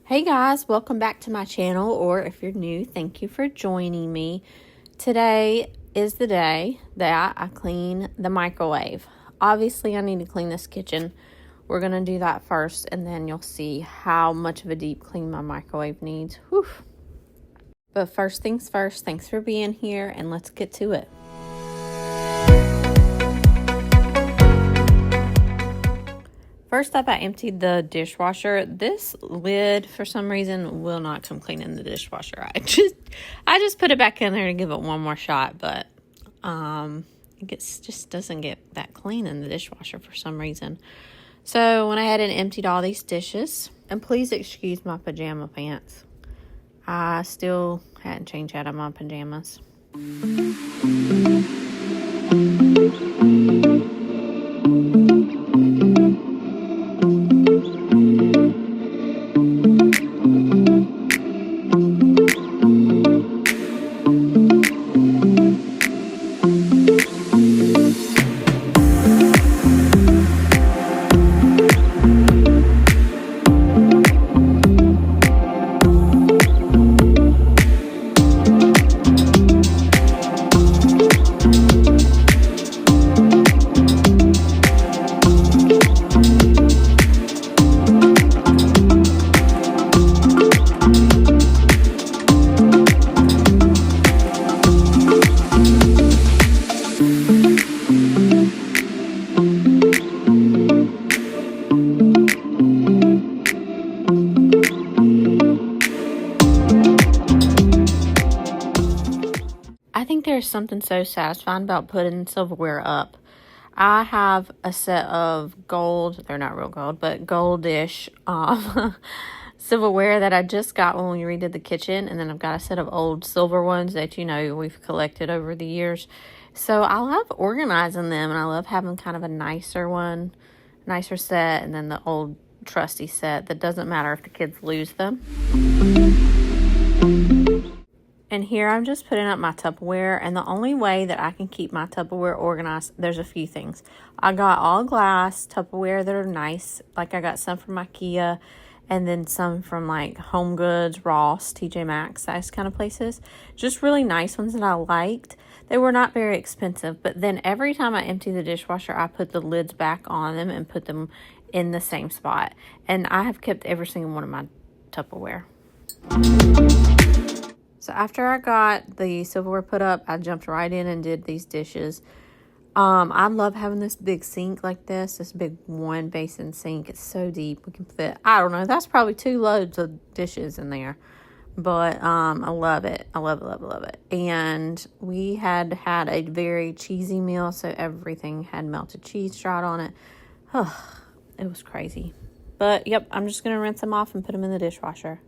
Hey guys, welcome back to my channel, or if you're new, thank you for joining me. Today is the day that I clean the microwave. Obviously, I need to clean this kitchen. We're going to do that first, and then you'll see how much of a deep clean my microwave needs. Whew. But first things first, thanks for being here, and let's get to it. First up, I emptied the dishwasher. This lid, for some reason, will not come clean in the dishwasher. I just put it back in there to give it one more shot, but it just doesn't get that clean in the dishwasher for some reason. So went ahead and emptied all these dishes. And please excuse my pajama pants. I still hadn't changed out of my pajamas. I think there's something so satisfying about putting silverware up. I have a set of gold, they're not real gold, but goldish silverware that I just got when we redid the kitchen. And then I've got a set of old silver ones that, we've collected over the years. So I love organizing them, and I love having kind of a nicer set, and then the old trusty set that doesn't matter if the kids lose them. And here I'm just putting up my Tupperware, and the only way that I can keep my Tupperware organized, there's a few things. I got all glass Tupperware that are nice. Like I got some from IKEA, and then some from like Home Goods, Ross, TJ Maxx, those kind of places. Just really nice ones that I liked. They were not very expensive, but then every time I empty the dishwasher, I put the lids back on them and put them in the same spot. And I have kept every single one of my Tupperware. So after I got the silverware put up, I jumped right in and did these dishes. I love having this big sink like this big one basin sink. It's so deep. We can fit, I don't know, that's probably 2 loads of dishes in there. But I love it. I love it. And we had a very cheesy meal, so everything had melted cheese dried on it. It was crazy. But yep, I'm just going to rinse them off and put them in the dishwasher.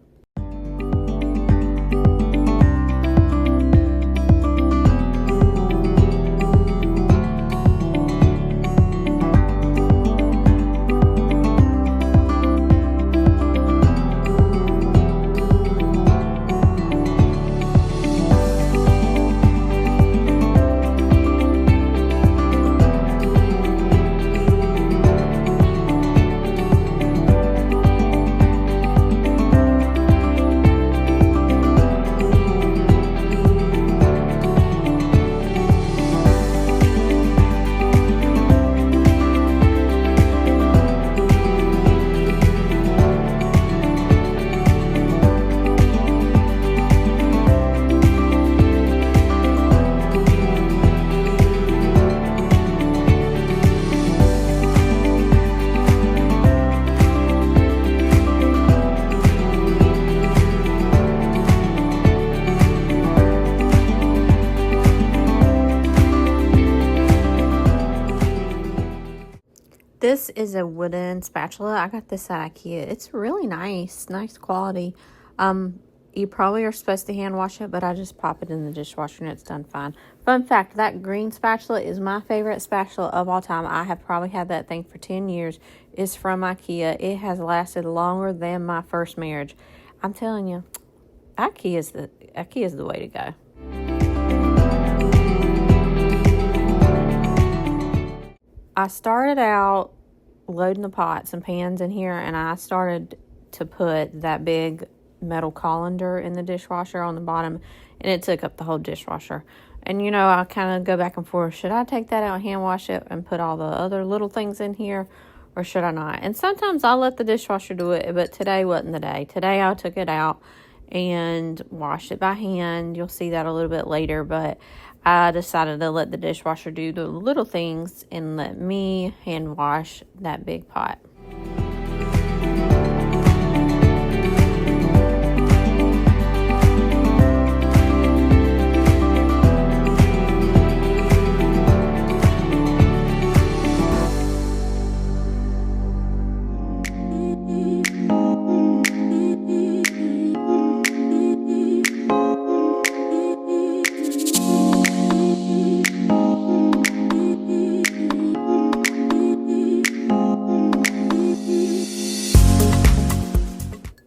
This is a wooden spatula. I got this at IKEA. It's really nice quality. You probably are supposed to hand wash it, but I just pop it in the dishwasher and it's done fine. Fun fact, that green spatula is my favorite spatula of all time. I have probably had that thing for 10 years. It's from IKEA. It has lasted longer than my first marriage. I'm telling you, IKEA is the way to go. I started out loading the pots and pans in here, and I started to put that big metal colander in the dishwasher on the bottom, and it took up the whole dishwasher. And, you know, I kind of go back and forth. Should I take that out and hand wash it and put all the other little things in here, or should I not? And sometimes I'll let the dishwasher do it, but today wasn't the day. Today I took it out and washed it by hand. You'll see that a little bit later, but I decided to let the dishwasher do the little things and let me hand wash that big pot.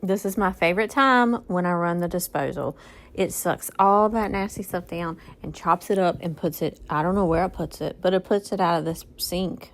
This is my favorite time when I run the disposal. It sucks all that nasty stuff down and chops it up and puts it, I don't know where it puts it, but it puts it out of this sink.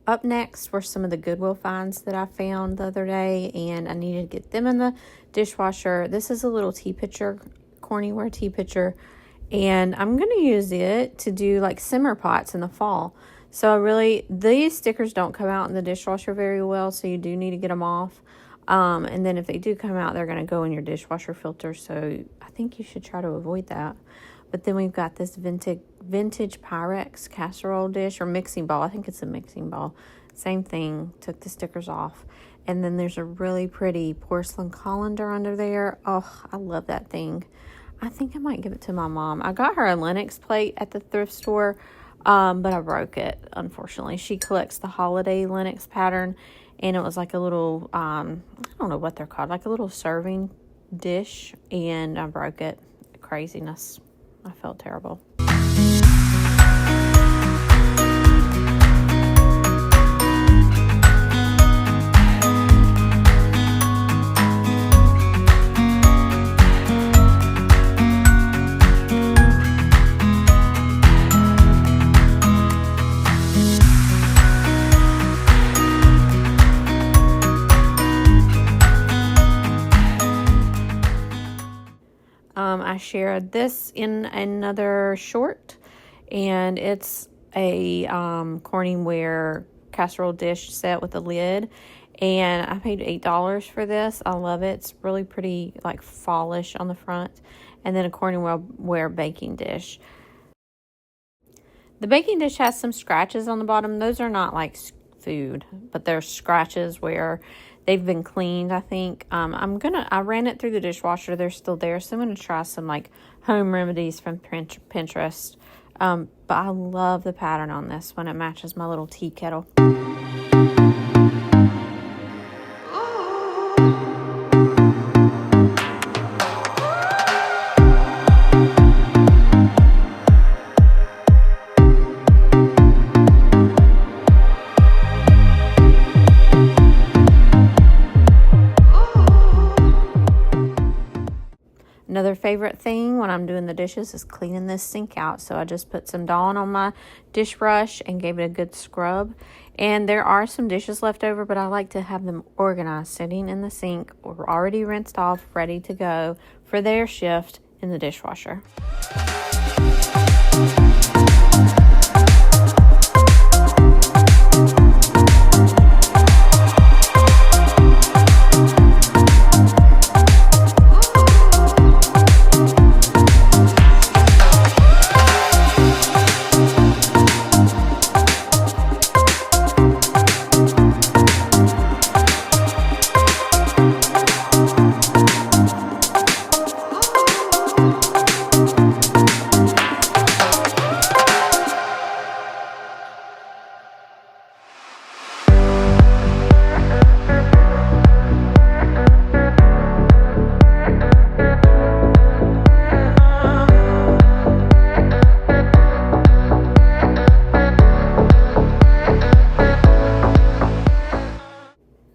Up next were some of the Goodwill finds that I found the other day, and I needed to get them in the dishwasher. This is a little tea pitcher, Corningware tea pitcher, and I'm going to use it to do like simmer pots in the fall. So these stickers don't come out in the dishwasher very well, so you do need to get them off. And then if they do come out, they're going to go in your dishwasher filter, so I think you should try to avoid that. But then we've got this vintage Pyrex casserole dish or mixing bowl. I think it's a mixing bowl. Same thing. Took the stickers off. And then there's a really pretty porcelain colander under there. Oh, I love that thing. I think I might give it to my mom. I got her a Lenox plate at the thrift store, but I broke it, unfortunately. She collects the holiday Lenox pattern, and it was like a little, I don't know what they're called, like a little serving dish, and I broke it. Craziness. I felt terrible. I shared this in another short, and it's a Corningware casserole dish set with a lid, and I paid $8 for this. I love it. It's really pretty, like fallish on the front, and then a Corningware baking dish. The baking dish has some scratches on the bottom. Those are not like food, but they're scratches where they've been cleaned, I think. I ran it through the dishwasher. They're still there, so I'm going to try some like home remedies from Pinterest. But I love the pattern on this one. It matches my little tea kettle. Another favorite thing when I'm doing the dishes is cleaning this sink out. So I just put some Dawn on my dish brush and gave it a good scrub. And there are some dishes left over, but I like to have them organized, sitting in the sink, or already rinsed off, ready to go for their shift in the dishwasher.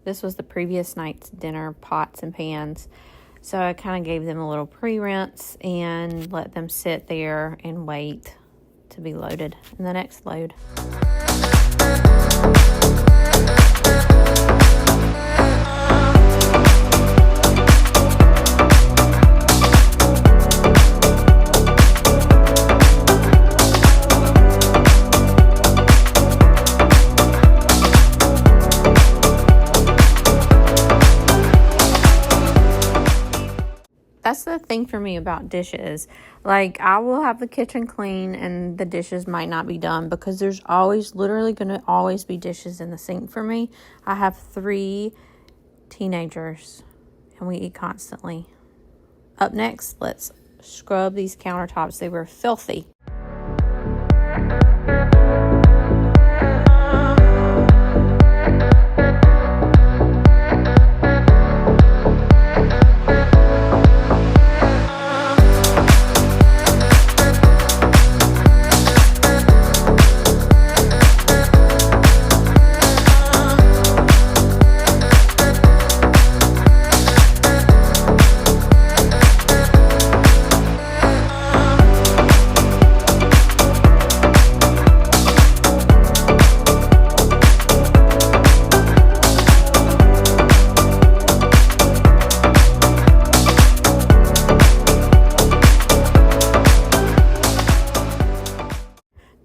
This was the previous night's dinner pots and pans. So I kind of gave them a little pre-rinse and let them sit there and wait to be loaded in the next load. That's the thing for me about dishes. Like, I will have the kitchen clean and the dishes might not be done because there's literally going to always be dishes in the sink for me. I have 3 teenagers and we eat constantly. Up next, let's scrub these countertops. They were filthy.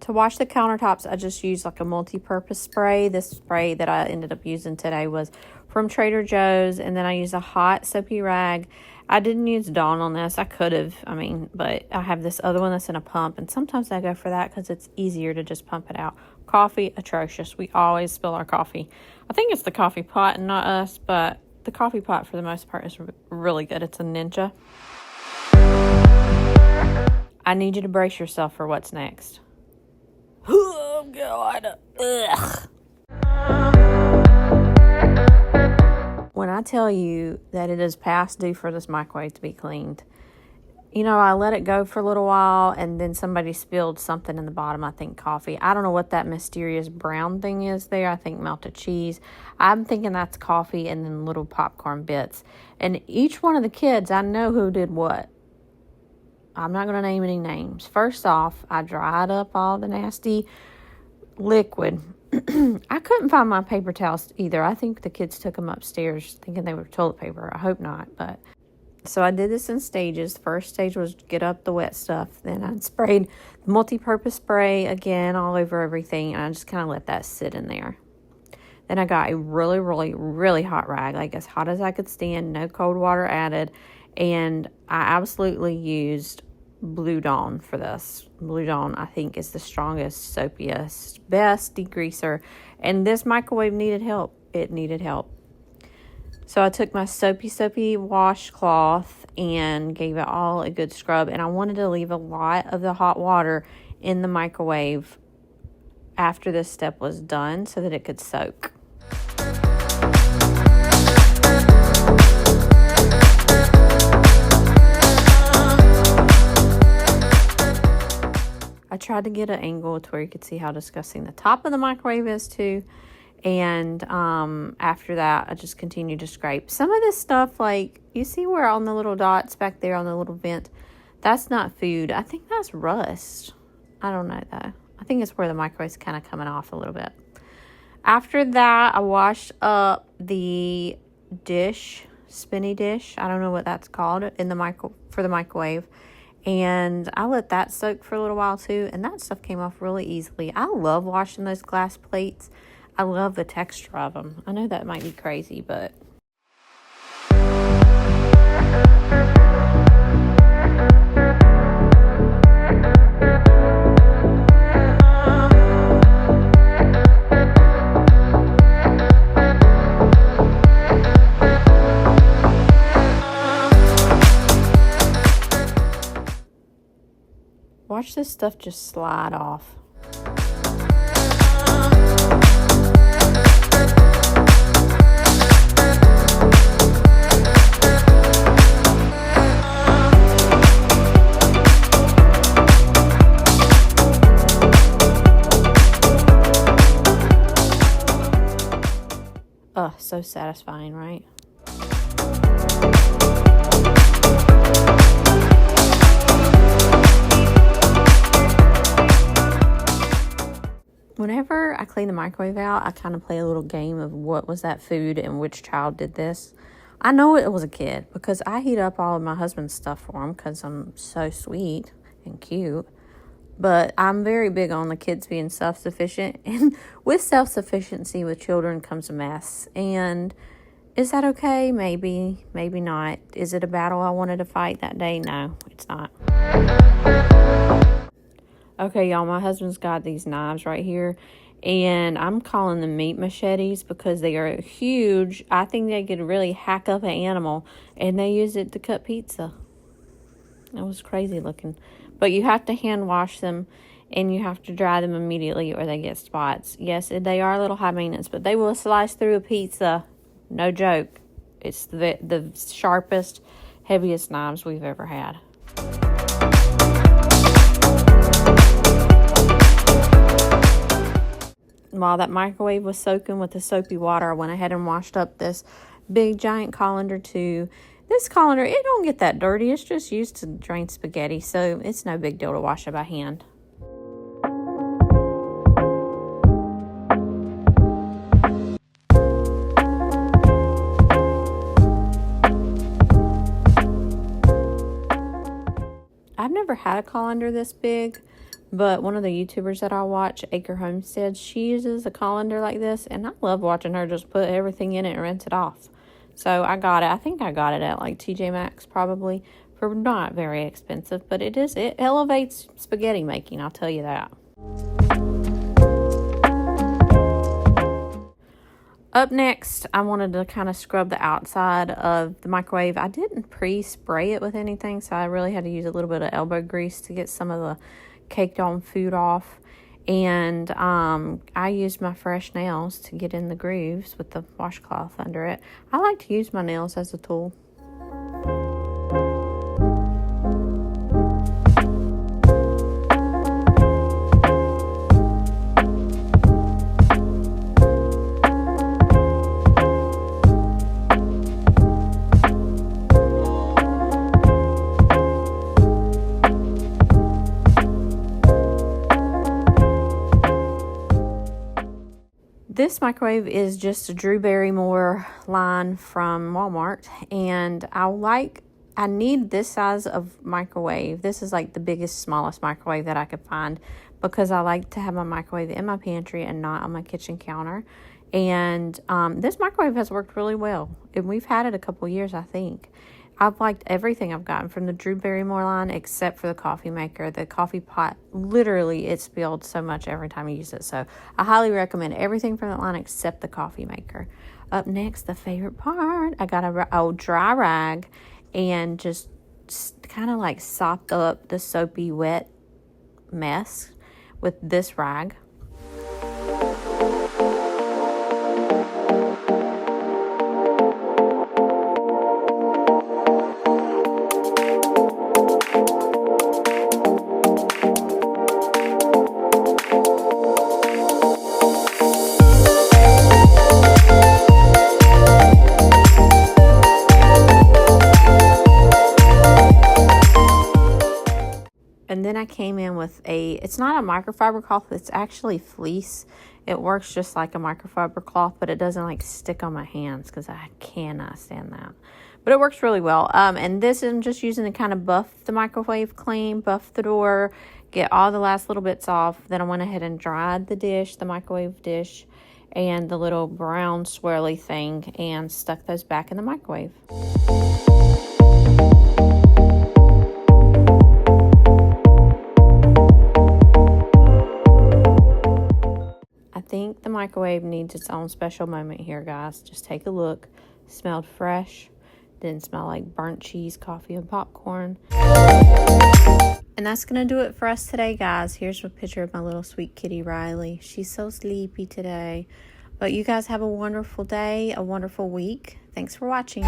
To wash the countertops, I just used like a multi-purpose spray. This spray that I ended up using today was from Trader Joe's, and then I used a hot soapy rag. I didn't use Dawn on this. I could have, but I have this other one that's in a pump, and sometimes I go for that because it's easier to just pump it out. Coffee, atrocious. We always spill our coffee. I think it's the coffee pot and not us, but the coffee pot for the most part is really good. It's a Ninja. I need you to brace yourself for what's next. Oh, God. Ugh. When I tell you that it is past due for this microwave to be cleaned, I let it go for a little while, and then somebody spilled something in the bottom, I think coffee. I don't know what that mysterious brown thing is there. I think melted cheese. I'm thinking that's coffee and then little popcorn bits. And each one of the kids, I know who did what. I'm not going to name any names. First off, I dried up all the nasty liquid. I couldn't find my paper towels either. I think the kids took them upstairs thinking they were toilet paper. I hope not. But so I did this in stages. The first stage was get up the wet stuff. Then I sprayed multi-purpose spray again all over everything. And I just kind of let that sit in there. Then I got a really, really, really hot rag, like as hot as I could stand. No cold water added. And I absolutely used Blue Dawn for this. Blue Dawn, I think, is the strongest, soapiest, best degreaser. And this microwave needed help. It needed help. So I took my soapy washcloth and gave it all a good scrub. And I wanted to leave a lot of the hot water in the microwave after this step was done so that it could soak. I tried to get an angle to where you could see how disgusting the top of the microwave is too. And after that, I just continued to scrape. Some of this stuff, like, you see where on the little dots back there on the little vent, that's not food. I think that's rust. I don't know, though. I think it's where the microwave's kind of coming off a little bit. After that, I washed up the dish, spinny dish. I don't know what that's called in the for the microwave. And I let that soak for a little while too. And that stuff came off really easily. I love washing those glass plates. I love the texture of them. I know that might be crazy, but... Watch this stuff just slide off. Oh, so satisfying, right? Whenever I clean the microwave out, I kind of play a little game of what was that food and which child did this. I know it was a kid because I heat up all of my husband's stuff for him because I'm so sweet and cute. But I'm very big on the kids being self-sufficient. And with self-sufficiency with children comes a mess. And is that okay? Maybe, maybe not. Is it a battle I wanted to fight that day? No, it's not. Okay, y'all, my husband's got these knives right here. And I'm calling them meat machetes because they are huge. I think they could really hack up an animal. And they use it to cut pizza. It was crazy looking. But you have to hand wash them and you have to dry them immediately or they get spots. Yes, they are a little high maintenance, but they will slice through a pizza. No joke. It's the sharpest, heaviest knives we've ever had. While that microwave was soaking with the soapy water, I went ahead and washed up this big giant colander too. This colander, it don't get that dirty. It's just used to drain spaghetti, so it's no big deal to wash it by hand. I've never had a colander this big, but one of the YouTubers that I watch, Acre Homestead, she uses a colander like this, and I love watching her just put everything in it and rinse it off. So I got it. I think I got it at like TJ Maxx probably for not very expensive, but it elevates spaghetti making, I'll tell you that. Up next, I wanted to kind of scrub the outside of the microwave. I didn't pre-spray it with anything, so I really had to use a little bit of elbow grease to get some of the caked on food off. And I used my fresh nails to get in the grooves with the washcloth under it. I like to use my nails as a tool. This microwave is just a Drew Barrymore line from Walmart, and I need this size of microwave. This is like the biggest, smallest microwave that I could find because I like to have my microwave in my pantry and not on my kitchen counter. And this microwave has worked really well, and we've had it a couple years, I think. I've liked everything I've gotten from the Drew Barrymore line except for the coffee maker. The coffee pot, literally, it spilled so much every time you use it. So I highly recommend everything from that line except the coffee maker. Up next, the favorite part, I got a dry rag and just kind of like sopped up the soapy wet mess with this rag. And then I came in with it's not a microfiber cloth, it's actually fleece. It works just like a microfiber cloth, but it doesn't like stick on my hands because I cannot stand that. But it works really well. And this I'm just using to kind of buff the microwave clean, buff the door, get all the last little bits off. Then I went ahead and dried the dish, the microwave dish, and the little brown swirly thing, and stuck those back in the microwave. I think the microwave needs its own special moment here, guys. Just take a look. Smelled fresh. Didn't smell like burnt cheese, coffee, and popcorn. And that's going to do it for us today, guys. Here's a picture of my little sweet kitty, Riley. She's so sleepy today. But you guys have a wonderful day, a wonderful week. Thanks for watching.